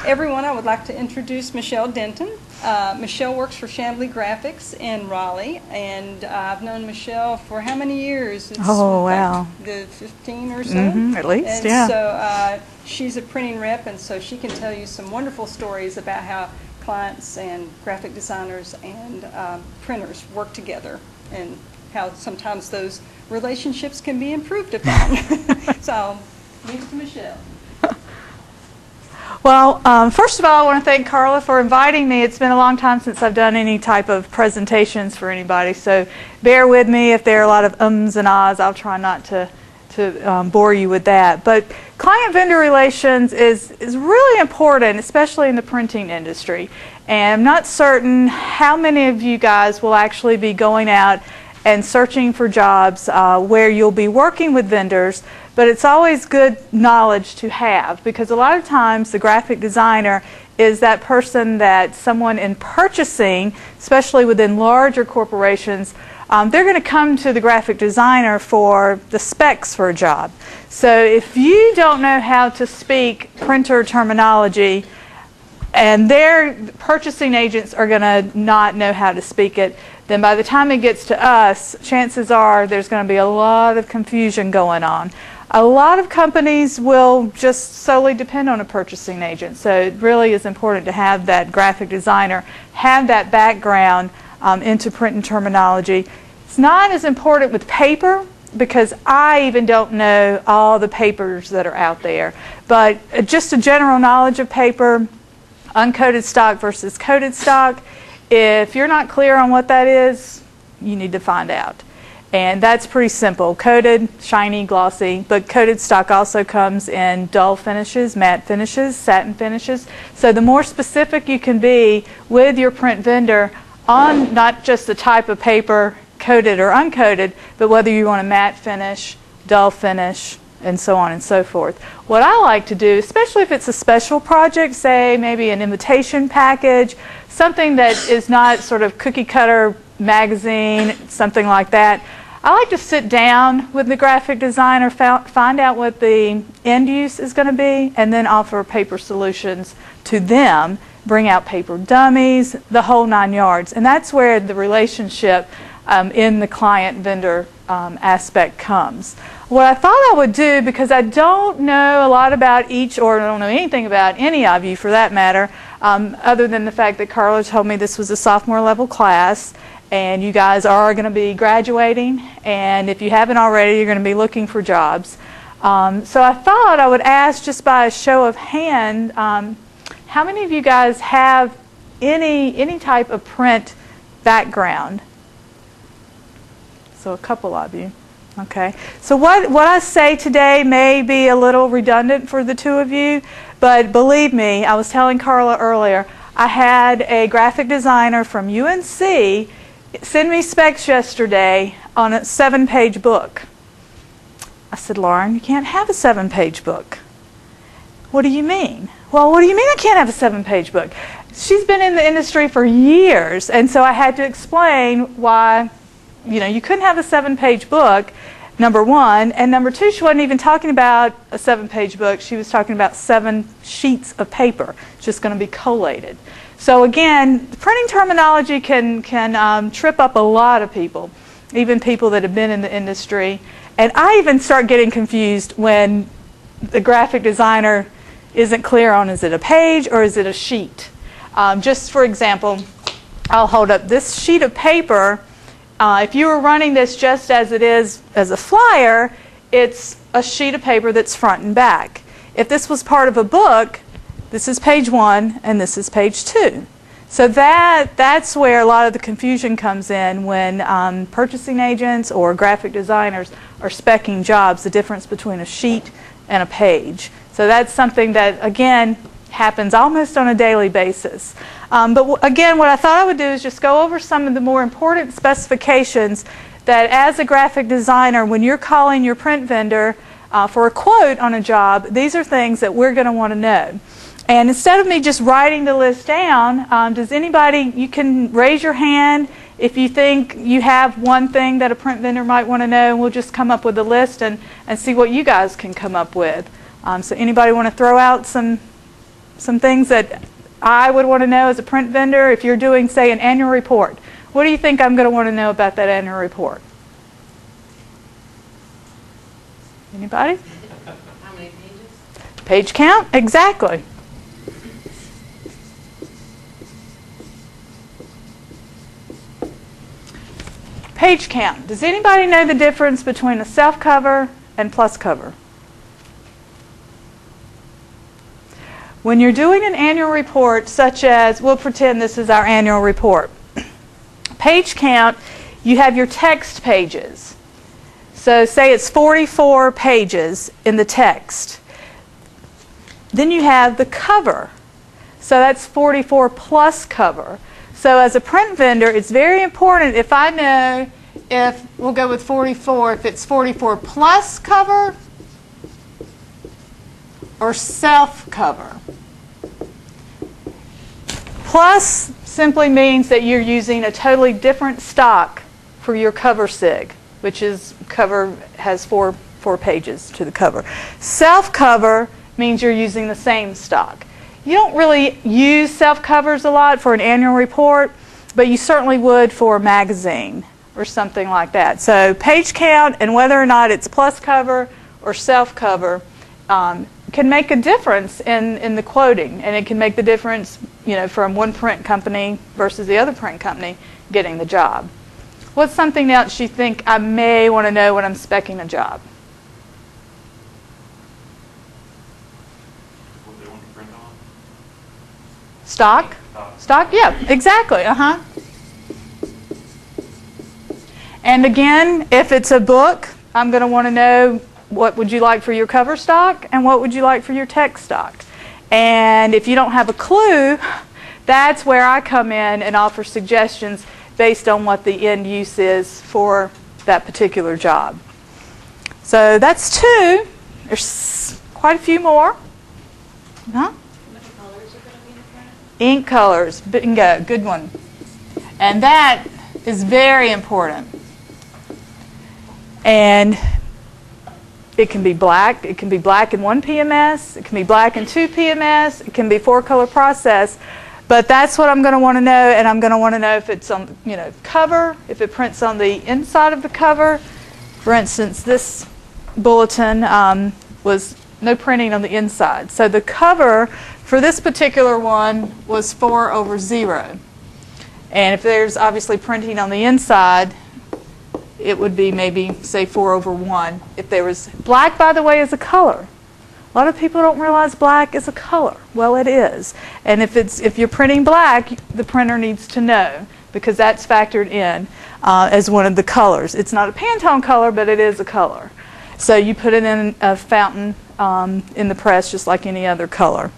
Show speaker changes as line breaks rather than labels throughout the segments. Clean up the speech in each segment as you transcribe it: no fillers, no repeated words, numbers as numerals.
Everyone, I would like to introduce Michelle Denton. Michelle works for Chamblee Graphics in Raleigh, and I've known Michelle for how many years? It's
wow.
The 15 or so?
At least,
and
yeah.
So she's a printing rep, and so she can tell you some wonderful stories about how clients and graphic designers and printers work together, and how sometimes those relationships can be improved upon. So I'll leave it to Michelle.
Well, first of all, I want to thank Carla for inviting me. It's been a long time since I've done any type of presentations for anybody, so bear with me if there are a lot of ums and ahs. I'll try not to bore you with that. But client-vendor relations is really important, especially in the printing industry. And I'm not certain how many of you guys will actually be going out and searching for jobs where you'll be working with vendors, but it's always good knowledge to have, because a lot of times the graphic designer is that person that someone in purchasing, especially within larger corporations, they're going to come to the graphic designer for the specs for a job. So if you don't know how to speak printer terminology, and their purchasing agents are going to not know how to speak it, then by the time it gets to us, chances are there's going to be a lot of confusion going on. A lot of companies will just solely depend on a purchasing agent, so it really is important to have that graphic designer have that background into print and terminology. It's not as important with paper, because I even don't know all the papers that are out there, but just a general knowledge of paper, uncoated stock versus coated stock. If you're not clear on what that is, you need to find out. And that's pretty simple. Coated, shiny, glossy, but coated stock also comes in dull finishes, matte finishes, satin finishes. So the more specific you can be with your print vendor on not just the type of paper, coated or uncoated, but whether you want a matte finish, dull finish, and so on and so forth. What I like to do, especially if it's a special project, say maybe an invitation package, something that is not sort of cookie cutter magazine, something like that, I like to sit down with the graphic designer, find out what the end use is going to be, and then offer paper solutions to them, bring out paper dummies, the whole 9 yards. And that's where the relationship in the client-vendor aspect comes. What I thought I would do, because I don't know a lot about each, or I don't know anything about any of you for that matter, other than the fact that Carla told me this was a sophomore level class, and you guys are going to be graduating, and if you haven't already, you're going to be looking for jobs. So I thought I would ask, just by a show of hand, how many of you guys have any type of print background? So a couple of you. Okay. So what I say today may be a little redundant for the two of you, but believe me, I was telling Carla earlier, I had a graphic designer from UNC send me specs yesterday on a 7-page book. I said, Lauren, you can't have a 7-page book. What do you mean? Well, what do you mean I can't have a 7-page book? She's been in the industry for years, and so I had to explain why, you couldn't have a 7-page book, number one, and number two, she wasn't even talking about a 7-page book. She was talking about 7 sheets of paper, just going to be collated. So again, printing terminology can trip up a lot of people, even people that have been in the industry. And I even start getting confused when the graphic designer isn't clear on, is it a page or is it a sheet? Just for example, I'll hold up this sheet of paper. If you were running this just as it is as a flyer, it's a sheet of paper that's front and back. If this was part of a book, this is page 1 and this is page 2. So that's where a lot of the confusion comes in when purchasing agents or graphic designers are speccing jobs, the difference between a sheet and a page. So that's something that, again, happens almost on a daily basis. But again, what I thought I would do is just go over some of the more important specifications that as a graphic designer, when you're calling your print vendor for a quote on a job, these are things that we're going to want to know. And instead of me just writing the list down, does anybody, you can raise your hand if you think you have one thing that a print vendor might want to know, and we'll just come up with a list and see what you guys can come up with. So anybody want to throw out some some things that I would want to know as a print vendor. If you're doing, say, an annual report, what do you think I'm going to want to know about that annual report? Anybody?
How many pages?
Page count, exactly. Page count. Does anybody know the difference between a self cover and plus cover? When you're doing an annual report, such as, we'll pretend this is our annual report. Page count, you have your text pages. So say it's 44 pages in the text. Then you have the cover. So that's 44 plus cover. So as a print vendor, it's very important if I know if, we'll go with 44, if it's 44 plus cover or self cover. Plus simply means that you're using a totally different stock for your cover sig, which is cover has four pages to the cover. Self cover means you're using the same stock. You don't really use self covers a lot for an annual report, but you certainly would for a magazine or something like that. So page count and whether or not it's plus cover or self cover can make a difference in the quoting, and it can make the difference, you know, from one print company versus the other print company getting the job. What's something else you think I may want to know when I'm speccing a job?
What they want to print on?
Stock? Stock, yeah, exactly. And again, if it's a book, I'm going to want to know what would you like for your cover stock and what would you like for your text stock. And if you don't have a clue, that's where I come in and offer suggestions based on what the end use is for that particular job. So that's two. There's quite a few more. Huh?
What colors are going to be in the front?
Ink colors, bingo, good one. And that is very important. And it can be black. It can be black in one PMS. It can be black in two PMS. It can be 4-color process. But that's what I'm going to want to know, and I'm going to want to know if it's on, you know, cover, if it prints on the inside of the cover. For instance, this bulletin was no printing on the inside. So the cover for this particular one was 4/0. And if there's obviously printing on the inside, it would be maybe, say, 4/1. If there was black, by the way, is a color. A lot of people don't realize black is a color. Well, it is. And if you're printing black, the printer needs to know, because that's factored in as one of the colors. It's not a Pantone color, but it is a color. So you put it in a fountain in the press just like any other color.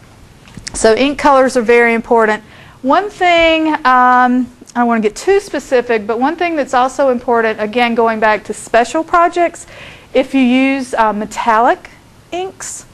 So ink colors are very important. One thing, I don't want to get too specific, but one thing that's also important, again going back to special projects, if you use metallic inks,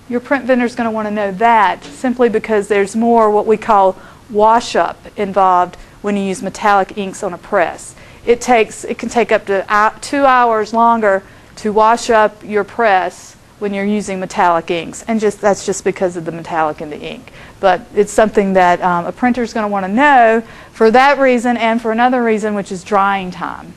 your print vendor is going to want to know that, simply because there's more what we call wash up involved when you use metallic inks on a press. It can take up to 2 hours longer to wash up your press when you're using metallic inks, and that's just because of the metallic in the ink. But it's something that a printer is going to want to know for that reason and for another reason, which is drying time.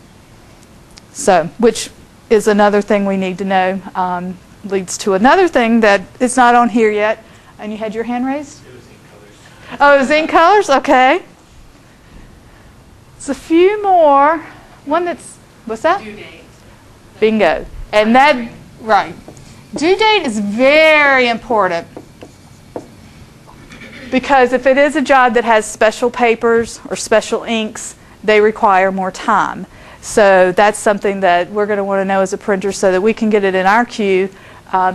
So, which is another thing we need to know. Leads to another thing that is not on here yet. And you had your hand raised?
It was ink colors.
Oh, it was ink colors? Okay. It's a few more. One that's, what's that?
Due date.
Bingo. And that, right. Due date is very important, because if it is a job that has special papers or special inks, they require more time. So that's something that we're going to want to know as a printer so that we can get it in our queue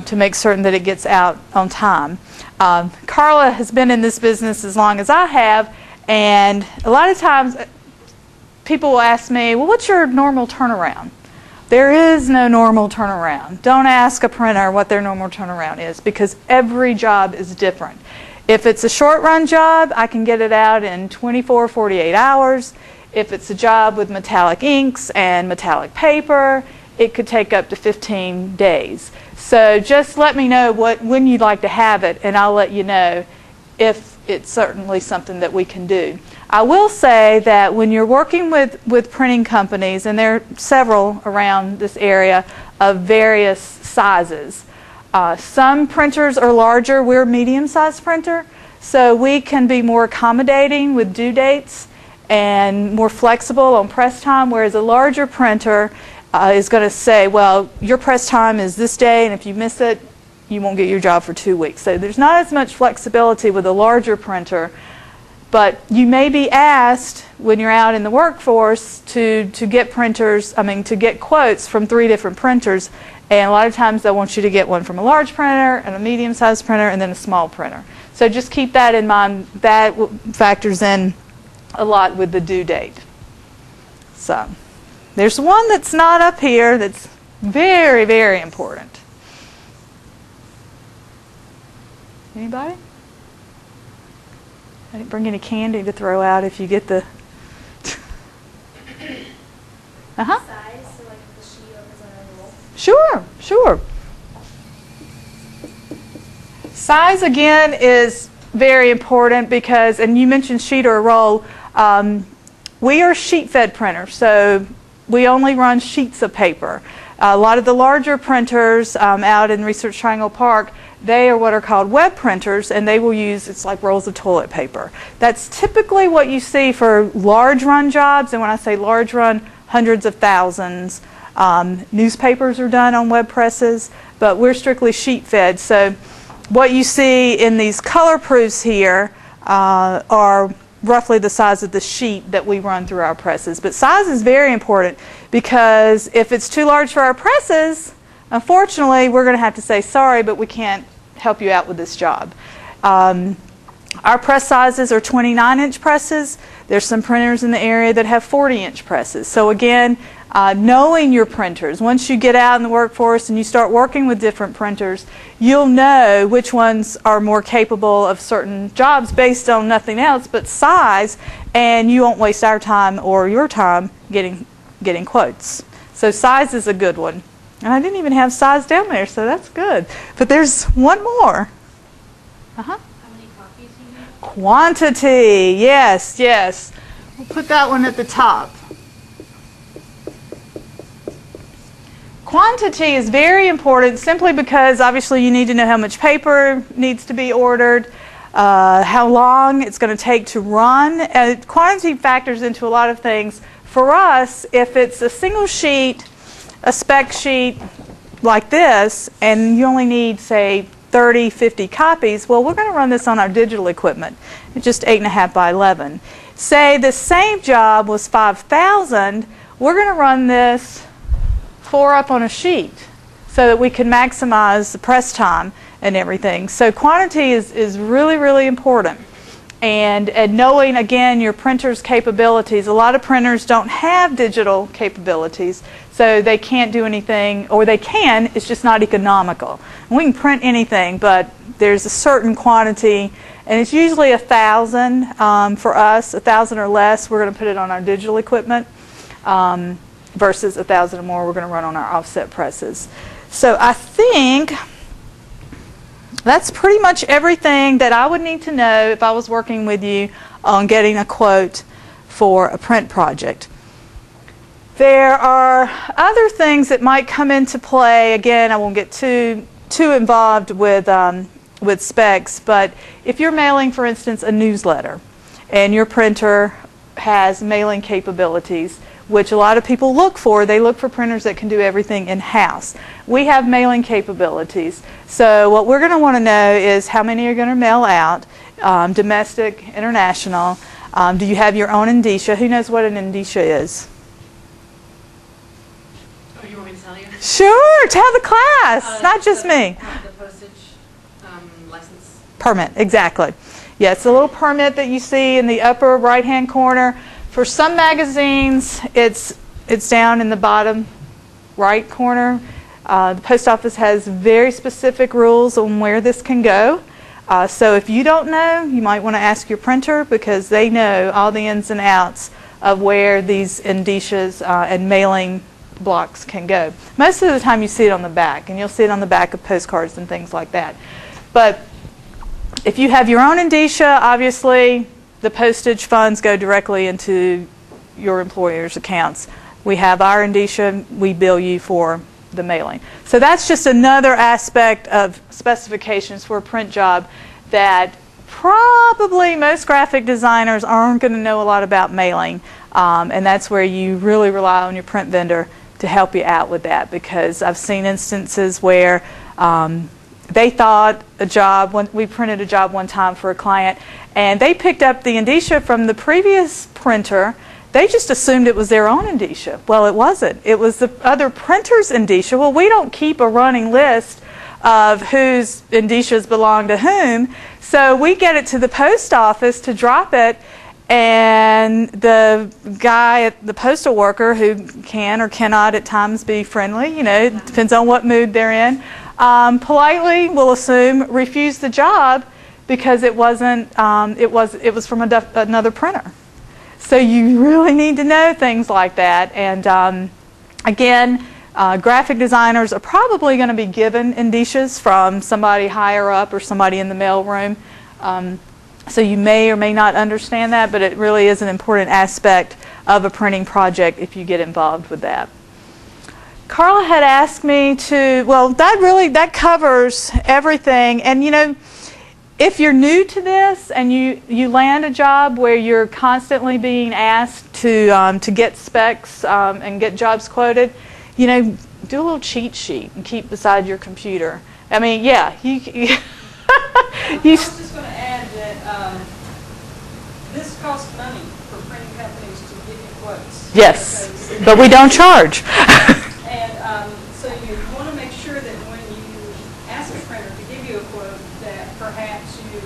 to make certain that it gets out on time. Carla has been in this business as long as I have, and a lot of times people will ask me, well, what's your normal turnaround? There is no normal turnaround. Don't ask a printer what their normal turnaround is, because every job is different. If it's a short run job, I can get it out in 24, 48 hours. If it's a job with metallic inks and metallic paper, it could take up to 15 days. So just let me know when you'd like to have it, and I'll let you know if it's certainly something that we can do. I will say that when you're working with printing companies, and there are several around this area of various sizes, some printers are larger. We're a medium-sized printer, so we can be more accommodating with due dates and more flexible on press time, whereas a larger printer is going to say, well, your press time is this day, and if you miss it, you won't get your job for 2 weeks. So there's not as much flexibility with a larger printer, but you may be asked when you're out in the workforce to get to get quotes from 3 different printers, and a lot of times they'll want you to get one from a large printer and a medium-sized printer and then a small printer. So just keep that in mind. That factors in a lot with the due date. So there's one that's not up here that's very, very important. Anybody? I didn't bring any candy to throw out if you get the... Uh-huh.
Size, so like the sheet opens on a roll.
Sure, sure. Size, again, is very important because, and you mentioned sheet or a roll, we are sheet-fed printers, so we only run sheets of paper. A lot of the larger printers out in Research Triangle Park, they are what are called web printers, and they will use, it's like rolls of toilet paper. That's typically what you see for large run jobs, and when I say large run, hundreds of thousands. Newspapers are done on web presses, but we're strictly sheet fed. So what you see in these color proofs here are roughly the size of the sheet that we run through our presses. But size is very important because if it's too large for our presses, unfortunately, we're going to have to say, sorry, but we can't help you out with this job. Our press sizes are 29-inch presses. There's some printers in the area that have 40-inch presses. So again, knowing your printers, once you get out in the workforce and you start working with different printers, you'll know which ones are more capable of certain jobs based on nothing else but size, and you won't waste our time or your time getting quotes. So size is a good one. And I didn't even have size down there, so that's good. But there's one more. Uh-huh.
How many copies do you need?
Quantity. Yes, yes. We'll put that one at the top. Quantity is very important simply because obviously you need to know how much paper needs to be ordered, how long it's going to take to run. Quantity factors into a lot of things. For us, if it's a single sheet, a spec sheet like this, and you only need, say, 30, 50 copies, well, we're going to run this on our digital equipment. It's just 8.5 by 11. Say the same job was 5,000, we're going to run this 4 up on a sheet so that we can maximize the press time and everything. So quantity is really, really important. And knowing, again, your printer's capabilities. A lot of printers don't have digital capabilities, so they can't do anything, or they can, it's just not economical. And we can print anything, but there's a certain quantity, and it's usually 1,000 for us. 1,000 or less, we're going to put it on our digital equipment, versus 1,000 or more, we're going to run on our offset presses. So I think that's pretty much everything that I would need to know if I was working with you on getting a quote for a print project. There are other things that might come into play. Again, I won't get too involved with specs, but if you're mailing, for instance, a newsletter, and your printer has mailing capabilities, which a lot of people look for. They look for printers that can do everything in-house. We have mailing capabilities. So what we're going to want to know is how many are going to mail out, domestic, international. Do you have your own indicia? Who knows what an indicia is?
Oh, you want me to tell you?
Sure, tell the class, not just me.
The postage license.
Permit, exactly. Yeah, it's a little permit that you see in the upper right-hand corner. For some magazines, it's down in the bottom right corner. The post office has very specific rules on where this can go. So if you don't know, you might want to ask your printer because they know all the ins and outs of where these indicias and mailing blocks can go. Most of the time you see it on the back, and you'll see it on the back of postcards and things like that. But If you have your own indicia, obviously the postage funds go directly into your employer's accounts. We have our indicia, we bill you for the mailing. So that's just another aspect of specifications for a print job that probably most graphic designers aren't going to know a lot about mailing. And that's where you really rely on your print vendor to help you out with that, because I've seen instances where they thought we printed a job one time for a client, and they picked up the indicia from the previous printer. They just assumed it was their own indicia. Well, it wasn't. It was the other printer's indicia. Well, we don't keep a running list of whose indicias belong to whom, so we get it to the post office to drop it, and the guy, the postal worker, who can or cannot at times be friendly, you know, it depends on what mood they're in, politely will assume refuse the job because it wasn't, it was from another printer. So you really need to know things like that. And again, graphic designers are probably going to be given indicias from somebody higher up or somebody in the mailroom. So you may or may not understand that, but it really is an important aspect of a printing project if you get involved with that. Carla had asked me to, well, that covers everything. And you know, if you're new to this and you land a job where you're constantly being asked to get specs and get jobs quoted, you know, do a little cheat sheet and keep beside your computer. I mean, yeah,
I was just going to add that this costs money for printing companies to give you quotes.
Yes, but we don't charge.
And so you want to make sure that when you ask a printer to give you a quote, that perhaps you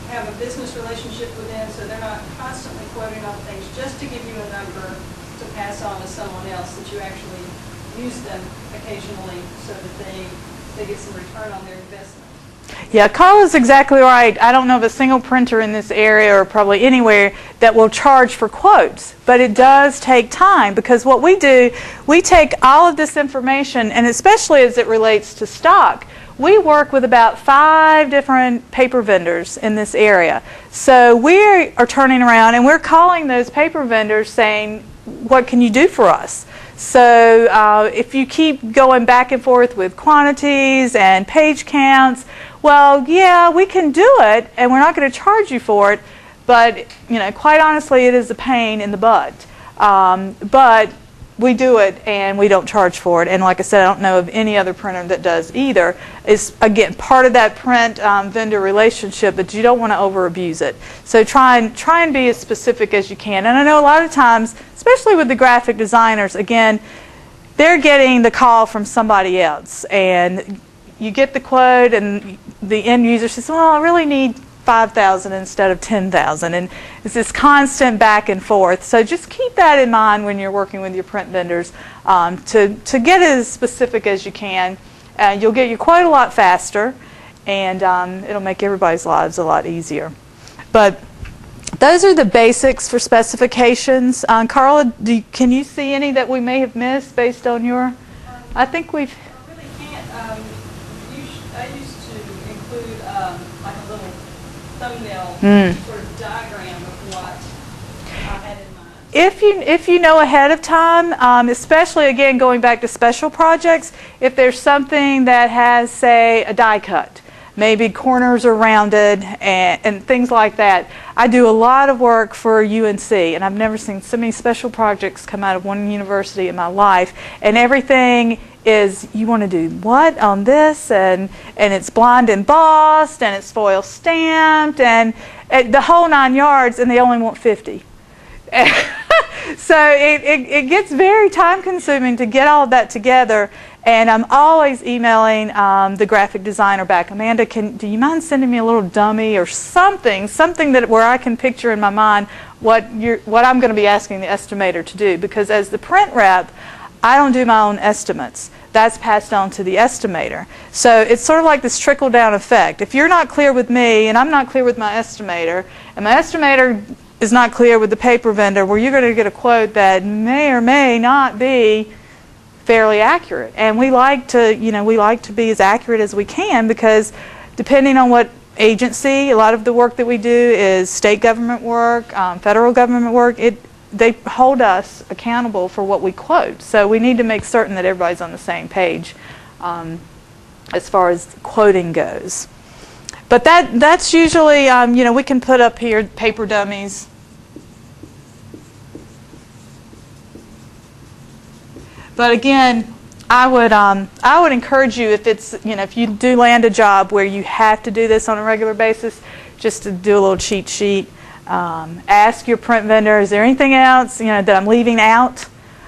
have a business relationship with them, so they're not constantly quoting on things just to give you a number to pass on to someone else, that you actually use them occasionally so that they get some return on their investment.
Yeah, Carla's exactly right. I don't know of a single printer in this area or probably anywhere that will charge for quotes, but it does take time, because what we do, we take all of this information, and especially as it relates to stock, we work with about 5 different paper vendors in this area. So we are turning around and we're calling those paper vendors saying, what can you do for us? So if you keep going back and forth with quantities and page counts, well, yeah, we can do it, and we're not going to charge you for it, but you know, quite honestly, it is a pain in the butt. But we do it, and we don't charge for it. And like I said, I don't know of any other printer that does either. It's, again, part of that print vendor relationship, but you don't want to over-abuse it. So try and be as specific as you can. And I know a lot of times, especially with the graphic designers, again, they're getting the call from somebody else, and you get the quote, and the end user says, well, I really need 5,000 instead of 10,000, and it's this constant back and forth. So just keep that in mind when you're working with your print vendors, to get as specific as you can. You'll get your quote a lot faster, and it'll make everybody's lives a lot easier. But those are the basics for specifications. Carla, can you see any that we may have missed based on your? I think we've.
I really can't. I used to include like a little thumbnail sort of diagram of what I had in mind.
If you know ahead of time, especially again going back to special projects, if there's something that has, say, a die cut, maybe corners are rounded and things like that. I do a lot of work for UNC, and I've never seen so many special projects come out of one university in my life, and everything is, you want to do what on this, and it's blind embossed, and it's foil stamped, and the whole 9 yards, and they only want 50. So it gets very time consuming to get all of that together, and I'm always emailing the graphic designer back, Amanda, do you mind sending me a little dummy or something that where I can picture in my mind what I'm going to be asking the estimator to do, because as the print rep, I don't do my own estimates. That's passed on to the estimator. So it's sort of like this trickle-down effect. If you're not clear with me, and I'm not clear with my estimator, and my estimator is not clear with the paper vendor, well, you're going to get a quote that may or may not be fairly accurate. And we like to, we like to be as accurate as we can, because depending on what agency, a lot of the work that we do is state government work, federal government work, they hold us accountable for what we quote. So we need to make certain that everybody's on the same page as far as quoting goes. But that's usually, we can put up here paper dummies. But again, I would encourage you, if it's, if you do land a job where you have to do this on a regular basis, just to do a little cheat sheet. Ask your print vendor, is there anything else that I'm leaving out?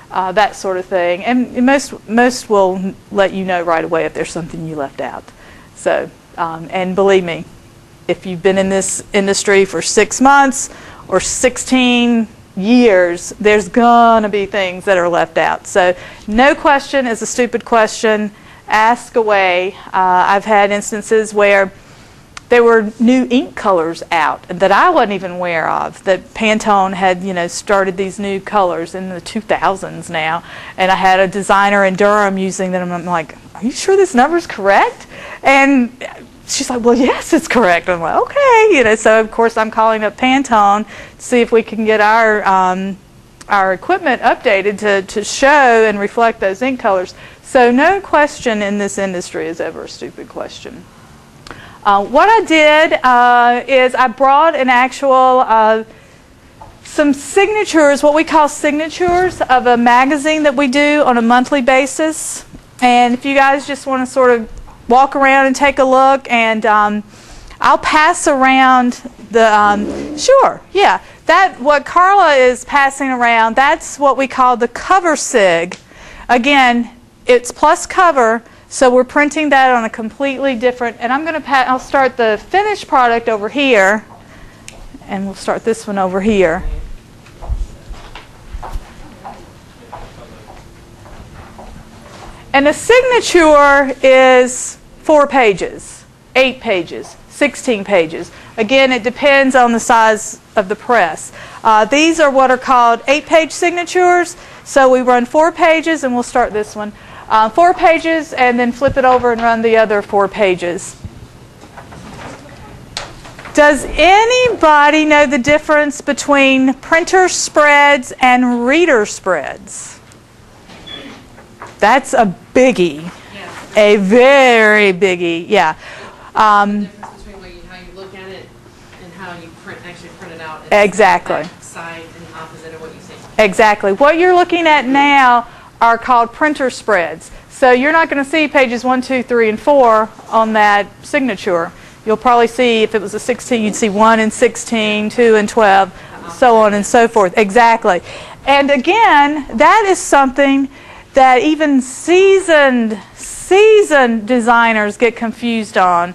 That sort of thing. And most will let you know right away if there's something you left out. So, and believe me, if you've been in this industry for 6 months or 16 years, there's gonna be things that are left out. So no question is a stupid question. Ask away. I've had instances where there were new ink colors out that I wasn't even aware of, that Pantone had started these new colors in the 2000s now, and I had a designer in Durham using them, and I'm like, are you sure this number's correct? And she's like, well, yes, it's correct. I'm like, okay, so of course I'm calling up Pantone to see if we can get our equipment updated to show and reflect those ink colors. So no question in this industry is ever a stupid question. What I did is I brought an actual, some signatures, what we call signatures of a magazine that we do on a monthly basis. And if you guys just want to sort of walk around and take a look, and I'll pass around the, sure, yeah, what Carla is passing around, that's what we call the cover sig. Again, it's plus cover. So we're printing that on a completely different, and I'll start the finished product over here, and we'll start this one over here. And a signature is 4 pages, 8 pages, 16 pages. Again, it depends on the size of the press. These are what are called 8-page signatures. So we run 4 pages, and we'll start this one. 4 pages, and then flip it over and run the other 4 pages. Does anybody know the difference between printer spreads and reader spreads? That's a biggie.
Yeah.
A very biggie, yeah.
The difference between how you look at it and how you actually print it out.
Exactly.
Back side and opposite of what you see.
Exactly. What you're looking at now are called printer spreads. So you're not going to see pages 1, 2, 3, and 4 on that signature. You'll probably see, if it was a 16, you'd see 1 and 16, 2 and 12, so on and so forth. Exactly. And again, that is something that even seasoned designers get confused on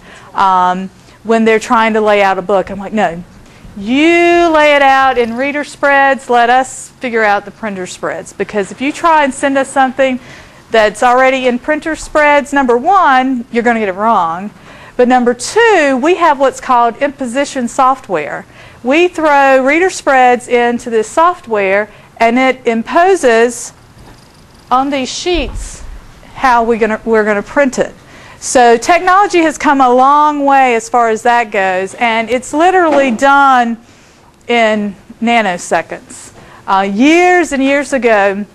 when they're trying to lay out a book. I'm like, no. You lay it out in reader spreads, let us figure out the printer spreads. Because if you try and send us something that's already in printer spreads, number 1, you're going to get it wrong. But number 2, we have what's called imposition software. We throw reader spreads into this software, and it imposes on these sheets how we're going to print it. So technology has come a long way as far as that goes, and it's literally done in nanoseconds. Years and years ago,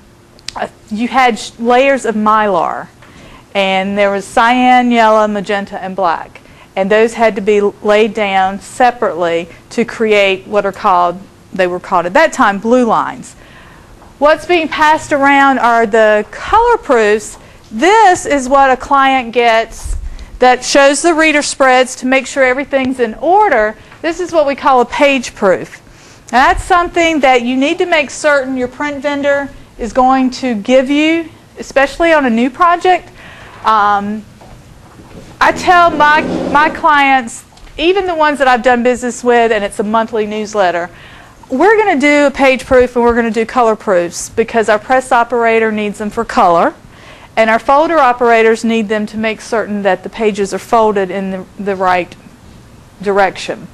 you had layers of mylar, and there was cyan, yellow, magenta, and black. And those had to be laid down separately to create what are called, they were called at that time, blue lines. What's being passed around are the color proofs. This is what a client gets that shows the reader spreads to make sure everything's in order. This is what we call a page proof. Now, that's something that you need to make certain your print vendor is going to give you, especially on a new project. I tell my clients, even the ones that I've done business with, and it's a monthly newsletter, we're going to do a page proof and we're going to do color proofs because our press operator needs them for color. And our folder operators need them to make certain that the pages are folded in the right direction.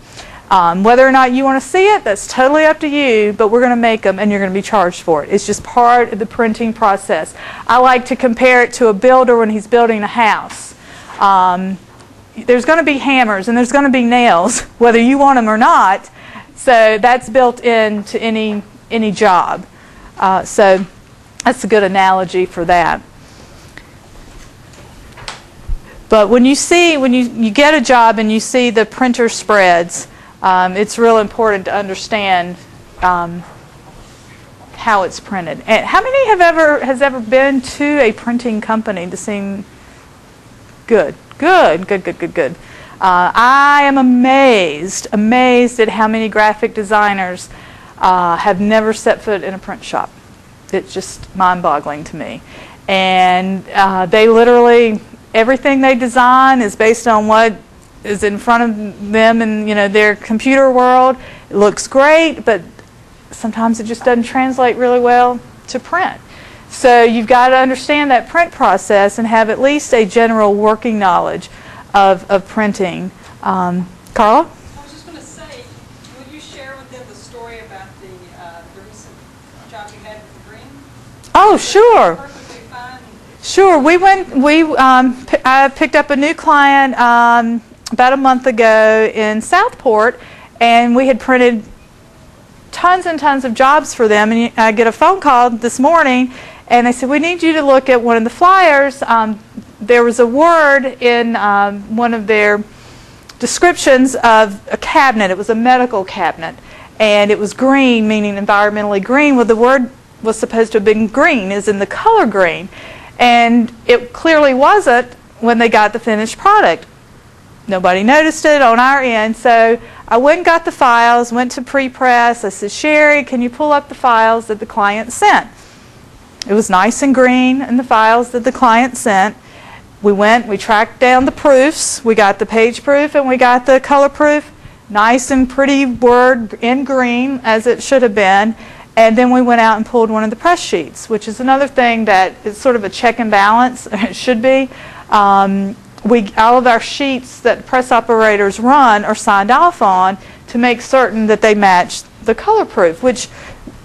Whether or not you want to see it, that's totally up to you, but we're going to make them and you're going to be charged for it. It's just part of the printing process. I like to compare it to a builder when he's building a house. There's going to be hammers and there's going to be nails, whether you want them or not. So that's built into any job. So that's a good analogy for that. But when you get a job and you see the printer spreads, it's real important to understand how it's printed. And how many has ever been to a printing company to see? Good. I am amazed at how many graphic designers have never set foot in a print shop. It's just mind-boggling to me. And they literally, everything they design is based on what is in front of them in their computer world. It looks great, but sometimes it just doesn't translate really well to print. So you've got to understand that print process and have at least a general working knowledge of printing. Carla?
I was just going to say, would you share with them the story about the recent job you had with the green?
Oh, sure.
Perfectly fine.
Sure. I picked up a new client about a month ago in Southport, and we had printed tons and tons of jobs for them. And I get a phone call this morning, and they said, we need you to look at one of the flyers. There was a word in one of their descriptions of a cabinet. It was a medical cabinet, and it was green, meaning environmentally green. Well, the word was supposed to have been green, as in the color green. And it clearly wasn't when they got the finished product. Nobody noticed it on our end, so I went and got the files, went to pre-press. I said, Sherry, can you pull up the files that the client sent? It was nice and green in the files that the client sent. We tracked down the proofs. We got the page proof and we got the color proof. Nice and pretty word in green, as it should have been. And then we went out and pulled one of the press sheets, which is another thing that is sort of a check and balance. It should be. All of our sheets that press operators run are signed off on to make certain that they match the color proof, which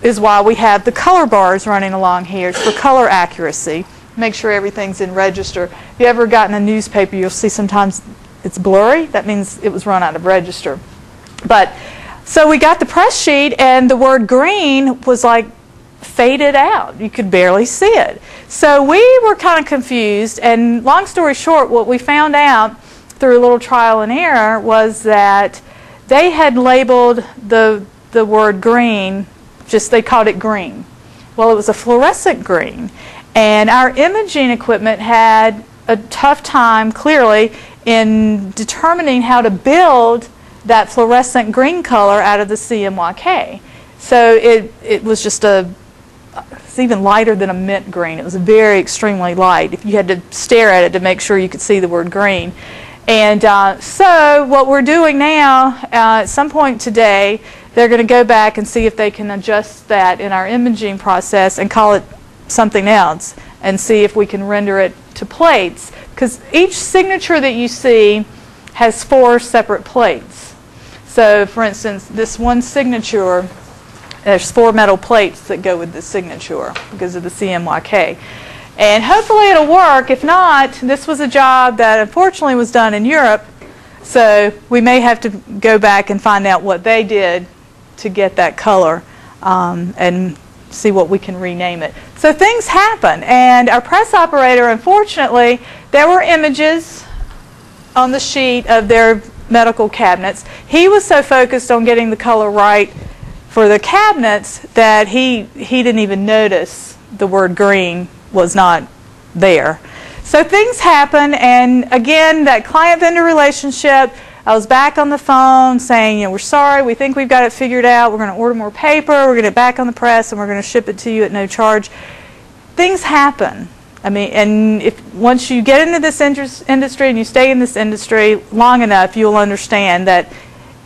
is why we have the color bars running along here. It's for color accuracy. Make sure everything's in register. If you ever gotten a newspaper, you'll see sometimes it's blurry. That means it was run out of register. So we got the press sheet, and the word green was like faded out. You could barely see it. So we were kind of confused, and long story short, what we found out through a little trial and error was that they had labeled the word green, they called it green. Well, it was a fluorescent green, and our imaging equipment had a tough time, clearly, in determining how to build that fluorescent green color out of the CMYK. So it was just it's even lighter than a mint green. It was very extremely light. You had to stare at it to make sure you could see the word green. And so what we're doing now, at some point today, they're going to go back and see if they can adjust that in our imaging process and call it something else and see if we can render it to plates. Because each signature that you see has 4 separate plates. So, for instance, this one signature, there's 4 metal plates that go with the signature because of the CMYK. And hopefully it'll work. If not, this was a job that unfortunately was done in Europe, so we may have to go back and find out what they did to get that color and see what we can rename it. So things happen, and our press operator, unfortunately, there were images on the sheet of their medical cabinets. He was so focused on getting the color right for the cabinets that he didn't even notice the word green was not there. So things happen, and again, that client-vendor relationship, I was back on the phone saying, we're sorry, we think we've got it figured out, we're going to order more paper, we're going to get back on the press, and we're going to ship it to you at no charge. Things happen. I mean, and once you get into this industry and you stay in this industry long enough, you'll understand that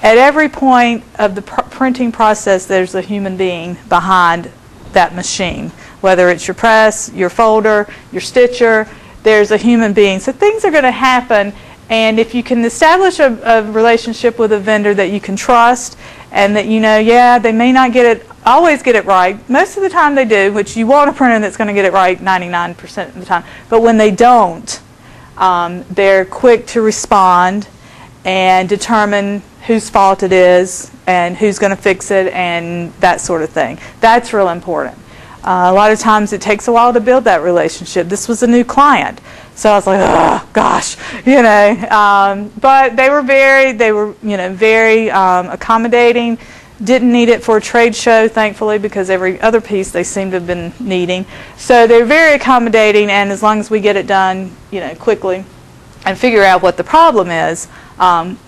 at every point of the printing process, there's a human being behind that machine. Whether it's your press, your folder, your stitcher, there's a human being. So things are going to happen, And if you can establish a relationship with a vendor that you can trust and that you know, yeah, they may not always get it right. Most of the time they do, which you want a printer that's going to get it right 99% of the time. But when they don't, they're quick to respond and determine whose fault it is and who's going to fix it and that sort of thing. That's real important. A lot of times it takes a while to build that relationship. This was a new client, so I was like, oh gosh, you know. But they were very accommodating. Didn't need it for a trade show, thankfully, because every other piece they seemed to have been needing. So they're very accommodating, and as long as we get it done, you know, quickly and figure out what the problem is,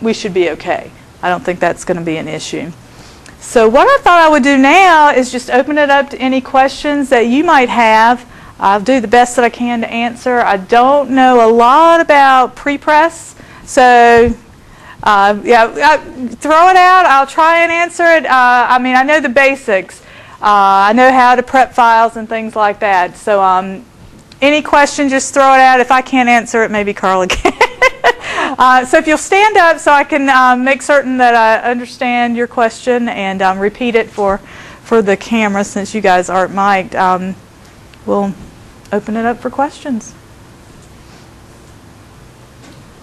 we should be okay. I don't think that's going to be an issue. So what I thought I would do now is just open it up to any questions that you might have. I'll do the best that I can to answer. I don't know a lot about pre-press, so yeah, throw it out. I'll try and answer it. I mean, I know the basics. I know how to prep files and things like that. So any question, just throw it out. If I can't answer it, maybe Carla can. So if you'll stand up so I can make certain that I understand your question and repeat it for the camera, since you guys aren't mic'd, we'll open it up for questions.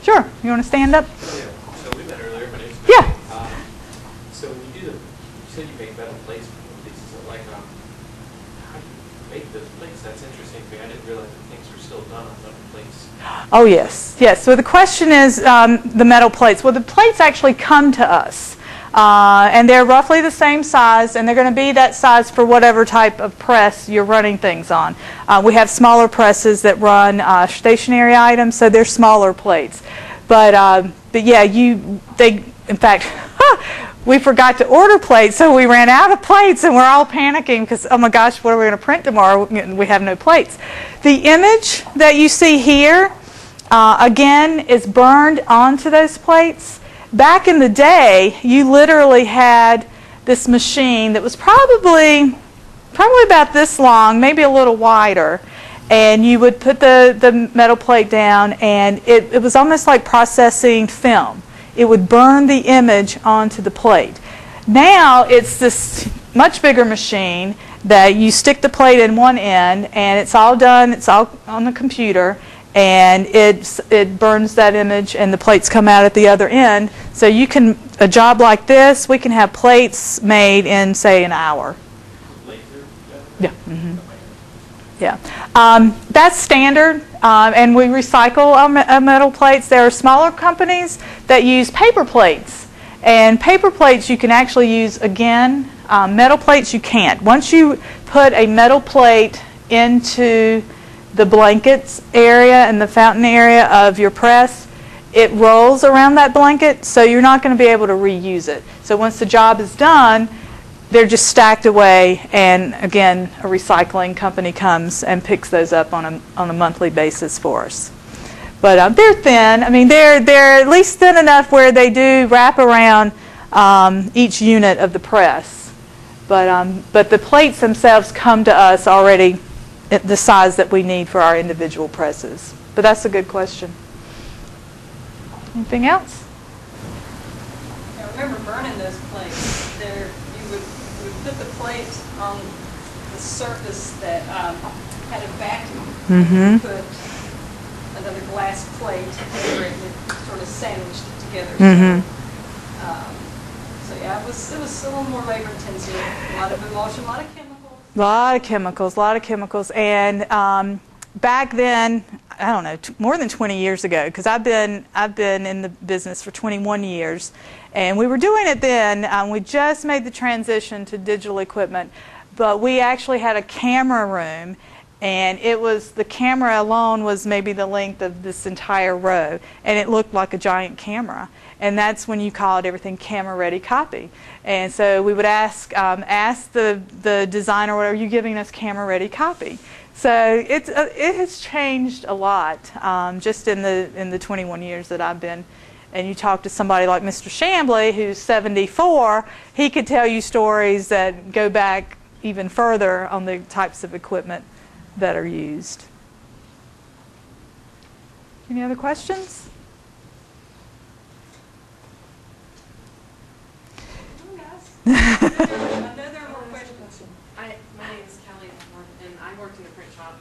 Sure. You want to stand up?
Yeah. So we met earlier. My name's Matt.
Yeah.
So when you do you said you make metal plates for these. So like, how do you make those plates? That's interesting to me. I didn't realize that things were still done on metal plates.
Oh, yes. Yes. So the question is the metal plates. Well, the plates actually come to us. And they're roughly the same size, and they're going to be that size for whatever type of press you're running things on. We have smaller presses that run stationary items, so they're smaller plates. But yeah, in fact, we forgot to order plates, so we ran out of plates, and we're all panicking because, oh my gosh, what are we going to print tomorrow? We have no plates. The image that you see here, again, is burned onto those plates. Back in the day, you literally had this machine that was probably about this long, maybe a little wider, and you would put the metal plate down, and it was almost like processing film. It would burn the image onto the plate. Now it's this much bigger machine that you stick the plate in one end, and it's all done, it's all on the computer, and it burns that image, and the plates come out at the other end. So you can, a job like this, we can have plates made in, say, an hour. Yeah. Mm-hmm. Yeah. That's standard, and we recycle our metal plates. There are smaller companies that use paper plates, and paper plates you can actually use again. Metal plates you can't. Once you put a metal plate into the blankets area and the fountain area of your press, it rolls around that blanket, so you're not going to be able to reuse it. So once the job is done, they're just stacked away, and again, a recycling company comes and picks those up on a monthly basis for us. But they're thin. I mean, they're at least thin enough where they do wrap around each unit of the press. But the plates themselves come to us already at the size that we need for our individual presses. But that's a good question. Anything else?
I remember burning those plates. You would put the plate on the surface that had a vacuum.
Mm-hmm.
Put another glass plate over it, and it sort of sandwiched it together.
Mm-hmm.
So yeah, it was a little more labor intensive. A lot of emulsion, a lot of chemicals.
A lot of chemicals. And back then, I don't know, more than 20 years ago, because I've been in the business for 21 years, and we were doing it then. We just made the transition to digital equipment, but we actually had a camera room, and the camera alone was maybe the length of this entire row, and it looked like a giant camera. And that's when you called everything camera ready copy. And so we would ask the designer, what are you giving us camera ready copy? So it has changed a lot just in the 21 years that I've been. And you talk to somebody like Mr. Chamblee, who's 74, he could tell you stories that go back even further on the types of equipment that are used. Any other questions?
I know there are more questions.
My name is Kelly, and I worked in the print shop.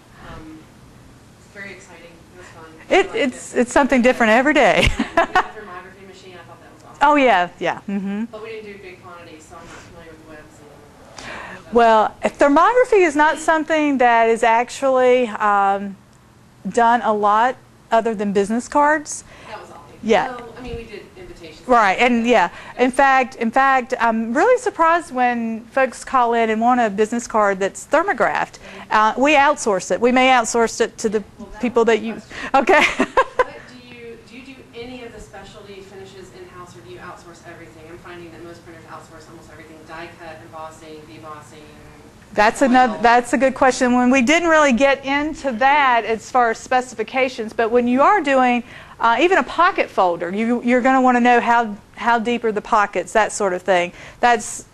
It's very exciting. It was fun.
It's something different every day.
The thermography machine, I thought that was awesome.
Oh yeah, yeah. Mm-hmm.
But we didn't do big quantities, so I'm not familiar with webs.
Well, thermography is not something that is actually done a lot other than business cards.
That was all.
Yeah.
So, I mean, we did invitations.
Right, and yeah, in fact, I'm really surprised when folks call in and want a business card that's thermographed. We outsource it. We may outsource it to the people that you. Okay.
What do you do any of the specialty finishes in-house, or do you outsource everything? I'm finding that most printers outsource almost everything: die cut, embossing, debossing.
That's a good question. When we didn't really get into that as far as specifications, but when you are doing even a pocket folder, you're going to want to know how deep are the pockets, that sort of thing. That's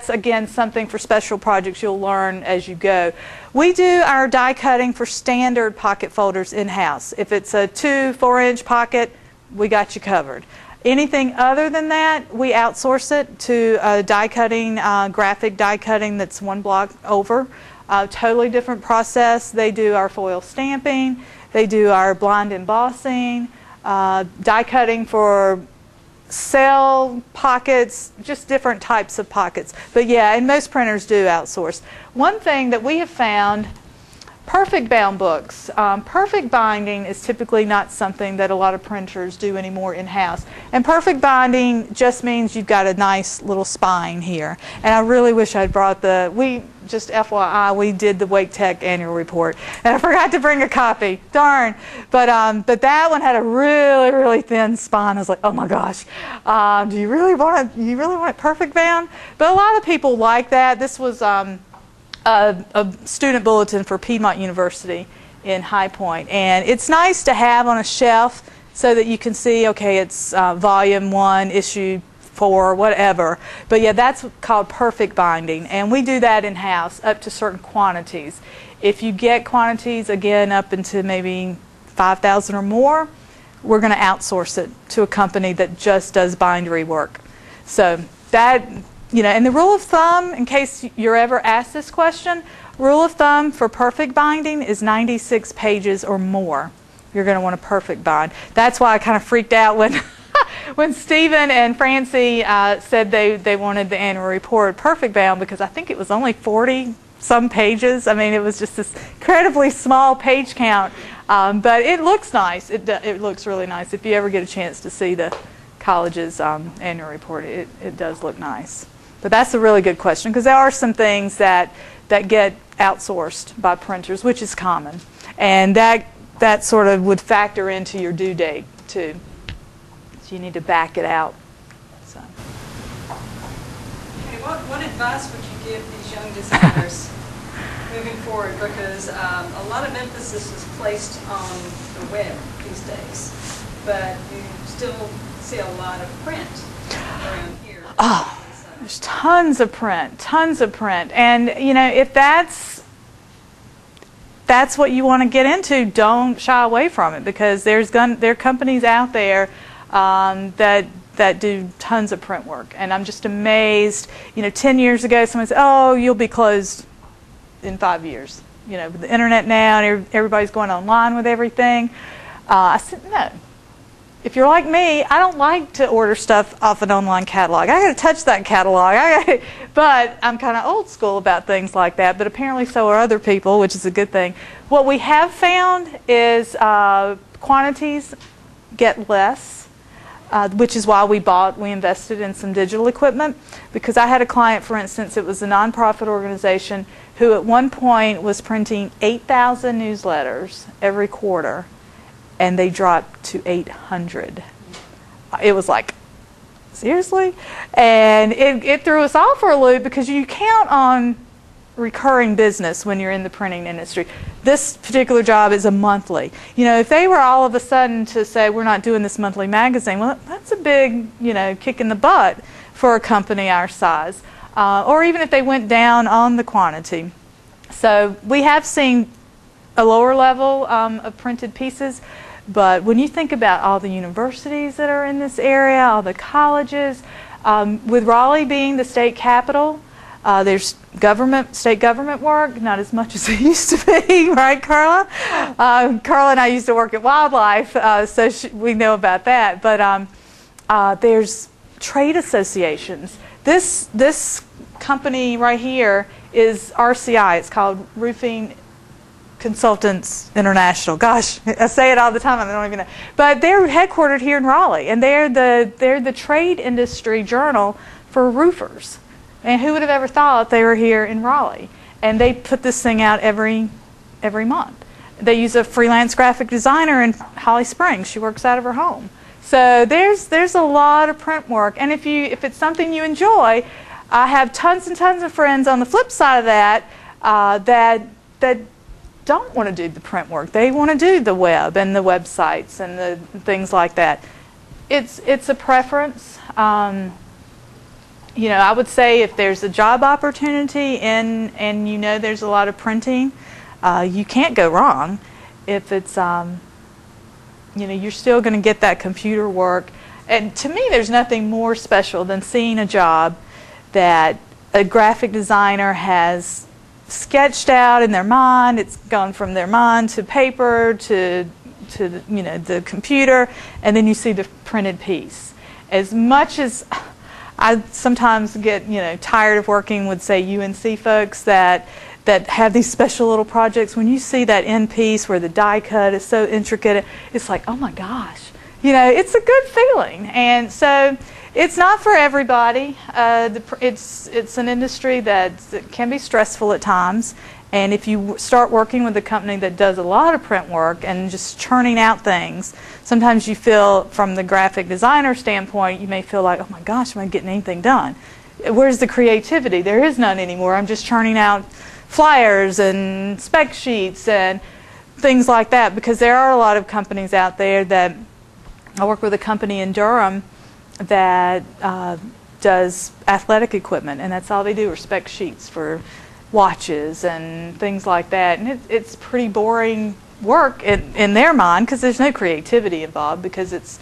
again something for special projects you'll learn as you go. We do our die cutting for standard pocket folders in-house. If it's a 2-4-inch pocket, we got you covered. Anything other than that, we outsource it to die cutting, graphic die cutting that's one block over. Totally different process. They do our foil stamping. They do our blind embossing, die cutting for cell pockets, just different types of pockets. But yeah, and most printers do outsource. One thing that we have found, perfect bound books. Perfect binding is typically not something that a lot of printers do anymore in-house. And perfect binding just means you've got a nice little spine here. And I really wish I'd brought just FYI, we did the Wake Tech annual report. And I forgot to bring a copy. Darn. But that one had a really, really thin spine. I was like, oh my gosh, do you really want it perfect bound? But a lot of people like that. This was a student bulletin for Piedmont University in High Point, and it's nice to have on a shelf so that you can see, okay, it's volume 1, issue 4, whatever. But yeah, that's called perfect binding, and we do that in-house up to certain quantities. If you get quantities, again, up into maybe 5,000 or more, we're going to outsource it to a company that just does bindery work. So that, and the rule of thumb, in case you're ever asked this question, rule of thumb for perfect binding is 96 pages or more. You're going to want a perfect bind. That's why I kind of freaked out when when Stephen and Francie said they wanted the annual report perfect bound, because I think it was only 40-some pages. I mean, it was just this incredibly small page count. But it looks nice. It looks really nice. If you ever get a chance to see the college's annual report, it does look nice. But that's a really good question, because there are some things that get outsourced by printers, which is common. And that sort of would factor into your due date, too. So you need to back it out. So.
Okay, what advice would you give these young designers moving forward? Because a lot of emphasis is placed on the web these days, but you still see a lot of print around here.
Oh. There's tons of print, and if that's what you want to get into, don't shy away from it, because there are companies out there that do tons of print work, and I'm just amazed. 10 years ago, someone said, "Oh, you'll be closed in 5 years." With the internet now, and everybody's going online with everything. I said, no. If you're like me, I don't like to order stuff off an online catalog. I got to touch that catalog. But I'm kind of old school about things like that. But apparently so are other people, which is a good thing. What we have found is quantities get less, which is why we invested in some digital equipment. Because I had a client, for instance, it was a nonprofit organization who at one point was printing 8,000 newsletters every quarter. And they dropped to 800. It was like, seriously? And it threw us all for a loop, because you count on recurring business when you're in the printing industry. This particular job is a monthly. If they were all of a sudden to say, we're not doing this monthly magazine, well, that's a big, kick in the butt for a company our size. Or even if they went down on the quantity. So we have seen a lower level of printed pieces, but when you think about all the universities that are in this area, all the colleges, With Raleigh being the state capital, there's state government work, not as much as it used to be, right, Carla? Carla and I used to work at Wildlife, so we know about that. But there's trade associations. This company right here is RCI. It's called Roofing Consultants International. Gosh, I say it all the time. I don't even know. But they're headquartered here in Raleigh, and they're the trade industry journal for roofers. And who would have ever thought they were here in Raleigh? And they put this thing out every month. They use a freelance graphic designer in Holly Springs. She works out of her home. So there's a lot of print work. And if it's something you enjoy, I have tons and tons of friends on the flip side of that that don't want to do the print work. They want to do the web and the websites and the things like that. It's a preference. You know, I would say if there's a job opportunity and you know there's a lot of printing, you can't go wrong. If it's, you know, you're still going to get that computer work. And to me, there's nothing more special than seeing a job that a graphic designer has sketched out in their mind. It's gone from their mind to paper to you know, the computer, and then you see the printed piece. As much as I sometimes get, you know, tired of working with, say, UNC folks that have these special little projects, when you see that end piece where the die cut is so intricate, it's like, oh my gosh, you know, it's a good feeling. And so it's not for everybody. It's an industry that can be stressful at times. And if you start working with a company that does a lot of print work and just churning out things, sometimes you feel, from the graphic designer standpoint, you may feel like, oh my gosh, am I getting anything done? Where's the creativity? There is none anymore. I'm just churning out flyers and spec sheets and things like that, because there are a lot of companies out there that, I work with a company in Durham that does athletic equipment, and that's all they do are spec sheets for watches and things like that. And it's pretty boring work in their mind, because there's no creativity involved, because it's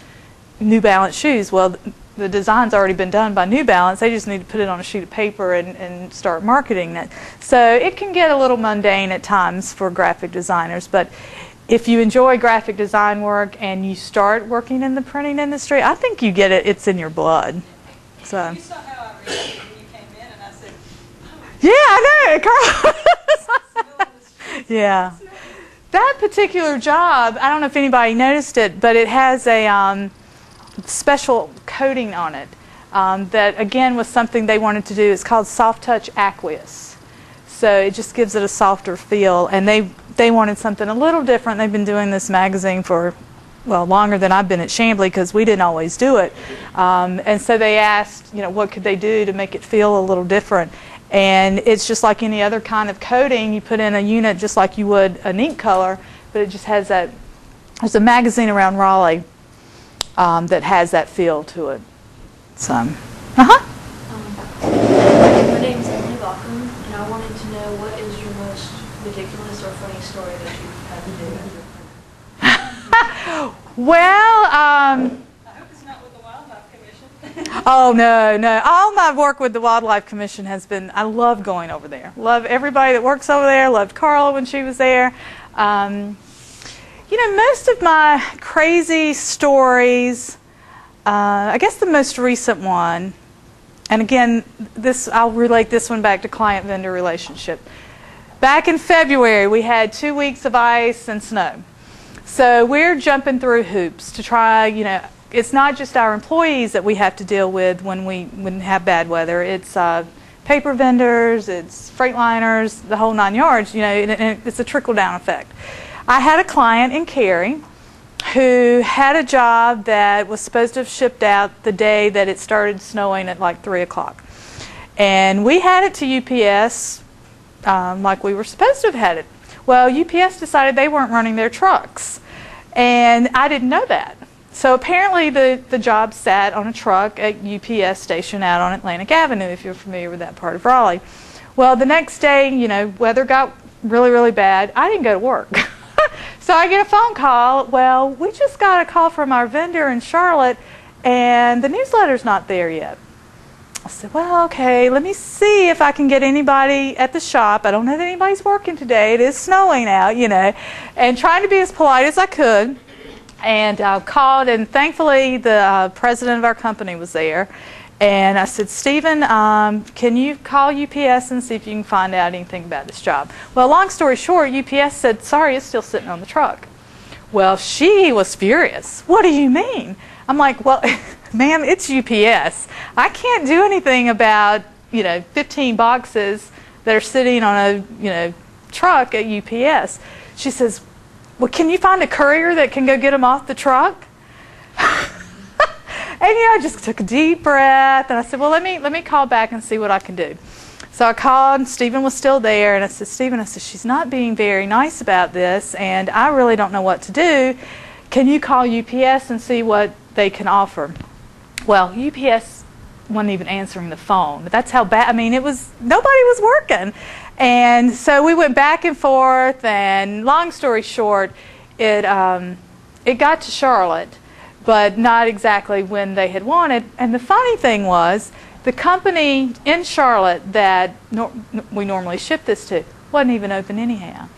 New Balance shoes. Well, the design's already been done by New Balance. They just need to put it on a sheet of paper and start marketing it. So it can get a little mundane at times for graphic designers. But if you enjoy graphic design work and you start working in the printing industry, I think you get it. It's in your blood. So.
You saw how I reacted when you came in, and I said,
yeah, I know, Carl. Yeah. That particular job, I don't know if anybody noticed it, but it has a special coating on it that, again, was something they wanted to do. It's called Soft Touch Aqueous. So it just gives it a softer feel. And they wanted something a little different. They've been doing this magazine for, well, longer than I've been at Chamblee, because we didn't always do it. And so they asked, you know, what could they do to make it feel a little different. And it's just like any other kind of coating. You put in a unit just like you would an ink color, but it just has that. There's a magazine around Raleigh that has that feel to it. So,
My name's Emily Bachman, and I wanted to know, what is your most ridiculous or funny story that you've had to do?
Well,
I hope it's not with the Wildlife Commission.
oh no. All my work with the Wildlife Commission has been, I love going over there. Love everybody that works over there. Loved Carla when she was there. You know, most of my crazy stories, I guess the most recent one, and again, I'll relate this one back to client-vendor relationship. Back in February, we had 2 weeks of ice and snow. So we're jumping through hoops to try, you know, it's not just our employees that we have to deal with when we have bad weather. It's paper vendors, it's freightliners, the whole 9 yards, you know, and it's a trickle-down effect. I had a client in Cary who had a job that was supposed to have shipped out the day that it started snowing at like 3 o'clock. And we had it to UPS like we were supposed to have had it. Well, UPS decided they weren't running their trucks. And I didn't know that. So apparently the job sat on a truck at UPS station out on Atlantic Avenue, if you're familiar with that part of Raleigh. Well, the next day, you know, weather got really, really bad. I didn't go to work. So I get a phone call. Well, we just got a call from our vendor in Charlotte, and the newsletter's not there yet. I said, well, okay, let me see if I can get anybody at the shop. I don't know that anybody's working today. It is snowing out, you know, and trying to be as polite as I could. And I called, and thankfully the president of our company was there. And I said, Stephen, can you call UPS and see if you can find out anything about this job? Well, long story short, UPS said, sorry, it's still sitting on the truck. Well, she was furious. What do you mean? I'm like, well, ma'am, it's UPS. I can't do anything about, 15 boxes that are sitting on a, truck at UPS. She says, well, can you find a courier that can go get them off the truck? And I just took a deep breath, and I said, well, let me call back and see what I can do. So I called, and Stephen was still there, and I said, Stephen, she's not being very nice about this, and I really don't know what to do. Can you call UPS and see what they can offer? Well, UPS wasn't even answering the phone. That's how bad, nobody was working. And so we went back and forth, and long story short, it got to Charlotte, but not exactly when they had wanted. And the funny thing was, the company in Charlotte that we normally ship this to wasn't even open anyhow.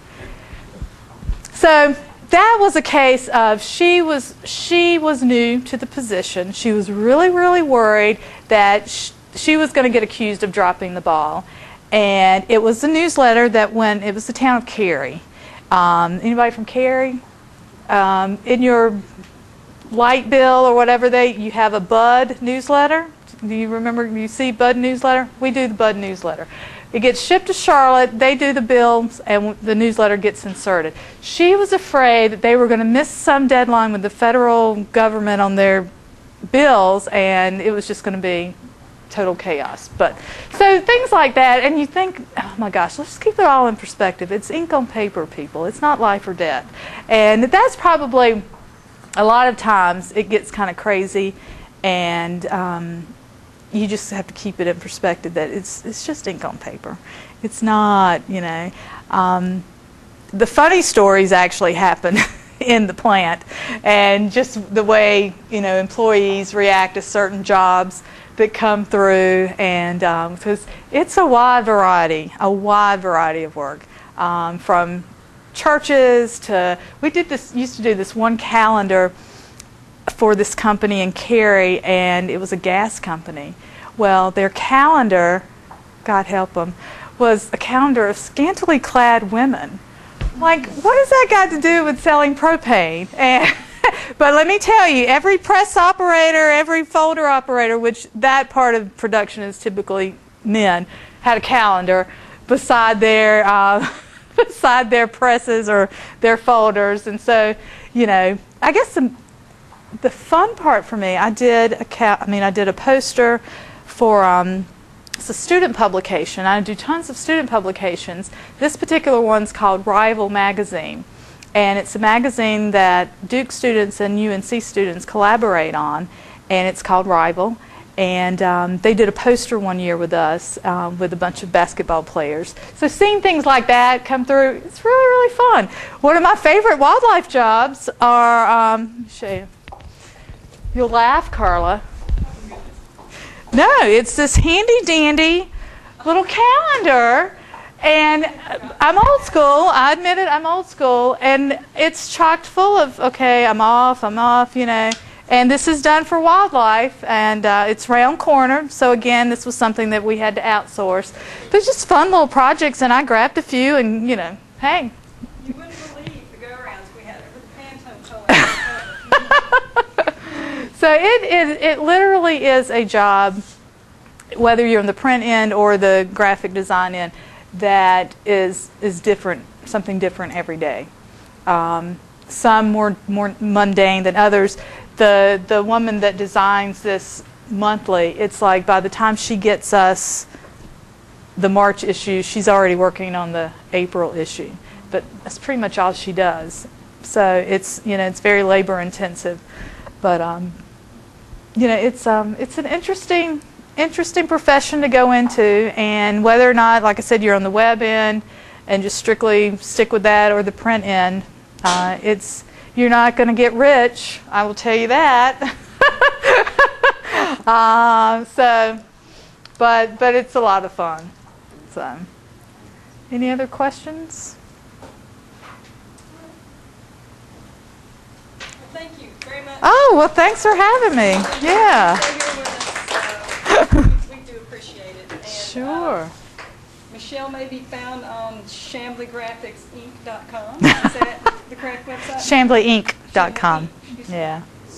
So that was a case of she was new to the position. She was really, really worried that she was going to get accused of dropping the ball. And it was a newsletter that it was the town of Cary. Anybody from Cary? In your light bill or whatever, you have a Bud newsletter. Do you remember, you see Bud newsletter? We do the Bud newsletter. It gets shipped to Charlotte, they do the bills, and the newsletter gets inserted. She was afraid that they were going to miss some deadline with the federal government on their bills, and it was just going to be total chaos. So things like that, and you think, oh my gosh, let's keep it all in perspective. It's ink on paper, people. It's not life or death. And that's probably, a lot of times, it gets kind of crazy, and you just have to keep it in perspective that it's just ink on paper. It's not, The funny stories actually happen in the plant, and just the way, employees react to certain jobs that come through, and because it's a wide variety of work, from churches to, used to do this one calendar for this company in Cary, and it was a gas company. Well, their calendar, God help them, was a calendar of scantily clad women. Like, what has that got to do with selling propane? But let me tell you, every press operator, every folder operator, which that part of production is typically men, had a calendar beside their beside their presses or their folders. And so, I guess the fun part for me, I did a poster for it's a student publication. I do tons of student publications. This particular one's called Rival Magazine, and it's a magazine that Duke students and UNC students collaborate on, and it's called Rival. And they did a poster one year with us with a bunch of basketball players. So seeing things like that come through, it's really, really fun. One of my favorite wildlife jobs are, let me show you. You'll laugh, Carla. No, it's this handy-dandy little calendar. And I'm old school. I admit it, I'm old school. And it's chocked full of, okay, I'm off, And this is done for wildlife, and it's round cornered. So again, this was something that we had to outsource. They're just fun little projects, and I grabbed a few, and hey.
You wouldn't believe the go-arounds we had over the Pantone color.
So it literally is a job, whether you're on the print end or the graphic design end, that is different, something different every day. Some more mundane than others. The woman that designs this monthly, it's like by the time she gets us the March issue, she's already working on the April issue. But that's pretty much all she does. So it's it's very labor intensive, but it's an interesting profession to go into, and whether or not, like I said, you're on the web end and just strictly stick with that, or the print end, you're not going to get rich, I will tell you that. So but it's a lot of fun. So, any other questions?
Thank you very much.
Oh, well, thanks for having me. Yeah.
Stay here with us. We do appreciate it. And,
Sure.
Michelle may be found on ChambleeGraphicsInc.com. Is that the correct website?
ChambleeInc.com.
Chamblee Inc.
Yeah.